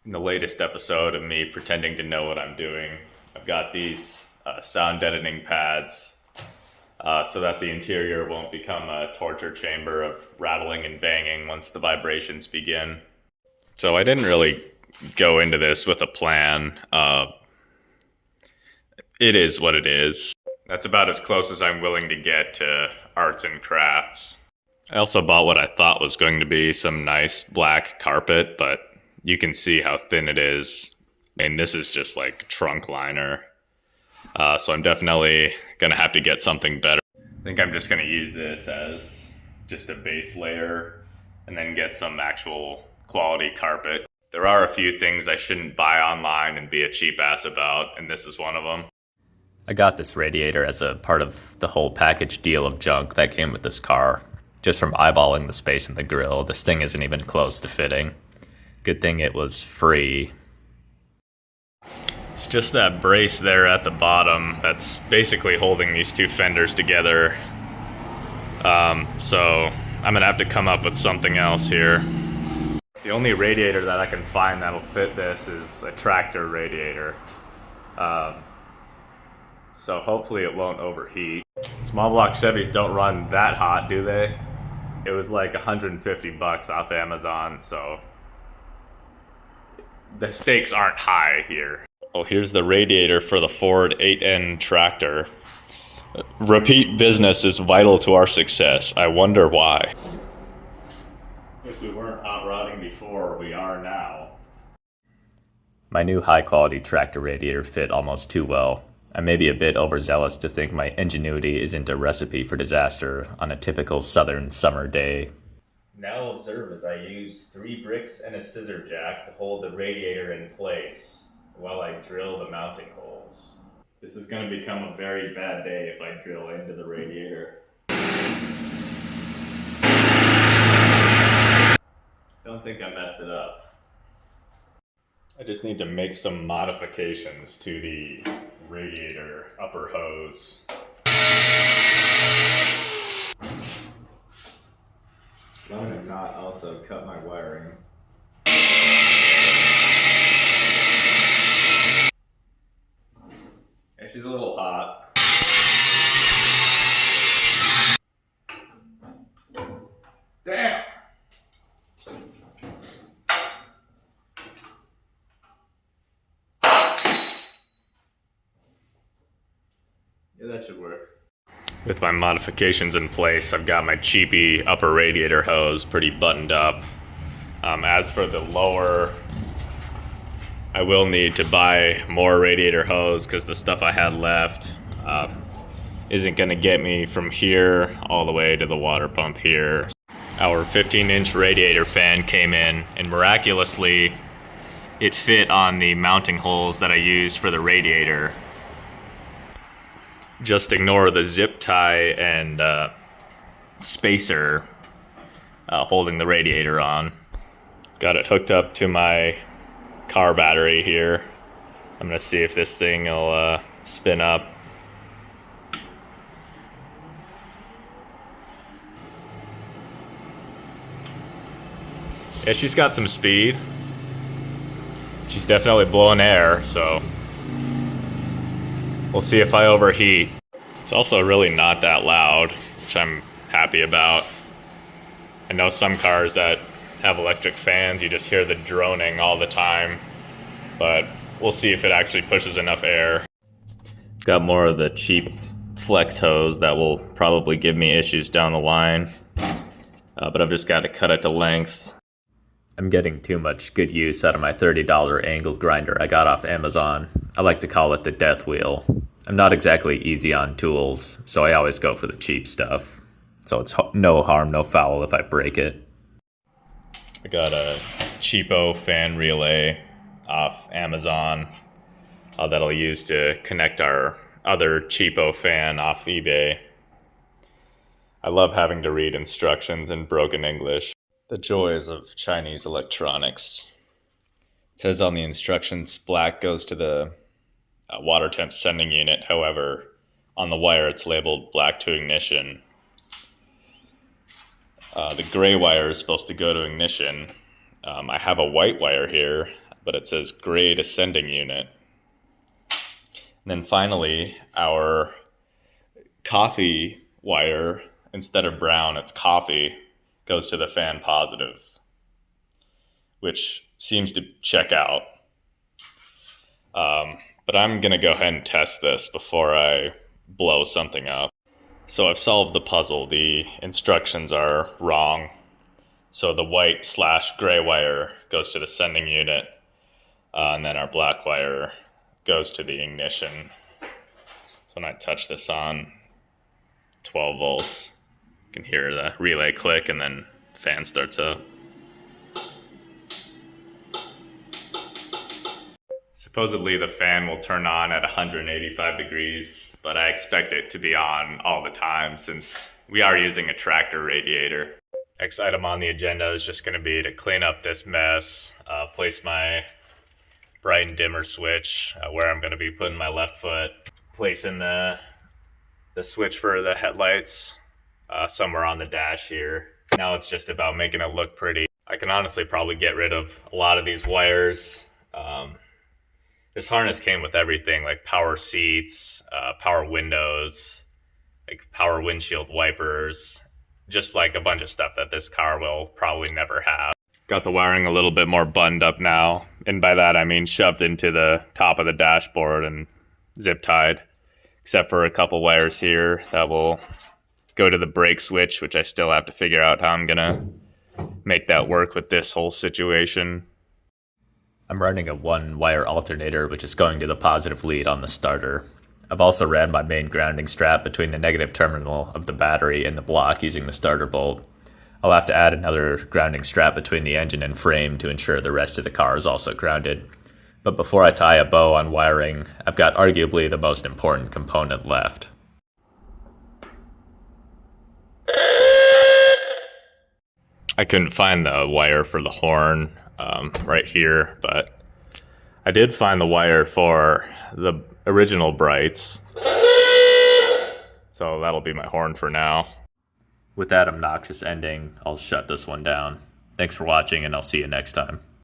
in the latest episode of me pretending to know what I'm doing, I've got these sound deadening pads so that the interior won't become a torture chamber of rattling and banging once the vibrations begin. So I didn't really go into this with a plan. It is what it is. That's about as close as I'm willing to get to arts and crafts. I also bought what I thought was going to be some nice black carpet, but you can see how thin it is. And this is just like trunk liner. So I'm definitely gonna have to get something better. I think I'm just gonna use this as just a base layer and then get some actual quality carpet. There are a few things I shouldn't buy online and be a cheap ass about, and this is one of them. I got this radiator as a part of the whole package deal of junk that came with this car. Just from eyeballing the space in the grill, this thing isn't even close to fitting. Good thing it was free. It's just that brace there at the bottom that's basically holding these two fenders together. So I'm gonna have to come up with something else here. The only radiator that I can find that'll fit this is a tractor radiator. So hopefully it won't overheat. Small block Chevys don't run that hot, do they? It was like 150 bucks off Amazon, so the stakes aren't high here. Well, here's the radiator for the Ford 8N tractor. Repeat business is vital to our success. I wonder why. If we weren't hot rodding before, we are now. My new high-quality tractor radiator fit almost too well. I may be a bit overzealous to think my ingenuity isn't a recipe for disaster on a typical southern summer day. Now observe as I use 3 bricks and a scissor jack to hold the radiator in place while I drill the mounting holes. This is going to become a very bad day if I drill into the radiator. Don't think I messed it up. I just need to make some modifications to the radiator upper hose. I'm gonna not also cut my wiring. Yeah, she's a little hot. Damn! Yeah, that should work. With my modifications in place, I've got my cheapy upper radiator hose pretty buttoned up. As for the lower, I will need to buy more radiator hose because the stuff I had left isn't going to get me from here all the way to the water pump here. Our 15-inch radiator fan came in, and miraculously, it fit on the mounting holes that I used for the radiator. Just ignore the zip tie and spacer holding the radiator on. Got it hooked up to my car battery here. I'm gonna see if this thing will spin up. Yeah, she's got some speed. She's definitely blowing air, so we'll see if I overheat. It's also really not that loud, which I'm happy about. I know some cars that have electric fans, you just hear the droning all the time, but we'll see if it actually pushes enough air. Got more of the cheap flex hose that will probably give me issues down the line, but I've just got to cut it to length. I'm getting too much good use out of my $30 angle grinder I got off Amazon. I like to call it the death wheel. I'm not exactly easy on tools, so I always go for the cheap stuff. So it's no harm, no foul if I break it. I got a cheapo fan relay off Amazon that I'll use to connect our other cheapo fan off eBay. I love having to read instructions in broken English. The joys of Chinese electronics. It says on the instructions black goes to the water temp sending unit. However, on the wire it's labeled black to ignition. The gray wire is supposed to go to ignition. I have a white wire here, but it says grade ascending unit. And then finally, our coffee wire, instead of brown, it's coffee, goes to the fan positive, which seems to check out. But I'm going to go ahead and test this before I blow something up. So I've solved the puzzle. The instructions are wrong. So the white/gray wire goes to the sending unit, and then our black wire goes to the ignition. So when I touch this on 12 volts, you can hear the relay click and then the fan starts up. Supposedly the fan will turn on at 185 degrees, but I expect it to be on all the time since we are using a tractor radiator. Next item on the agenda is just going to be to clean up this mess, place my bright and dimmer switch where I'm going to be putting my left foot, placing the switch for the headlights somewhere on the dash here. Now it's just about making it look pretty. I can honestly probably get rid of a lot of these wires. This harness came with everything like power seats, power windows, like power windshield wipers, just like a bunch of stuff that this car will probably never have. Got the wiring a little bit more buttoned up now, and by that I mean shoved into the top of the dashboard and zip tied, except for a couple wires here that will go to the brake switch, which I still have to figure out how I'm gonna make that work with this whole situation. I'm running a 1-wire alternator, which is going to the positive lead on the starter. I've also ran my main grounding strap between the negative terminal of the battery and the block using the starter bolt. I'll have to add another grounding strap between the engine and frame to ensure the rest of the car is also grounded. But before I tie a bow on wiring, I've got arguably the most important component left. I couldn't find the wire for the horn right here, but I did find the wire for the original brights. So that'll be my horn for now. With that obnoxious ending, I'll shut this one down. Thanks for watching, and I'll see you next time.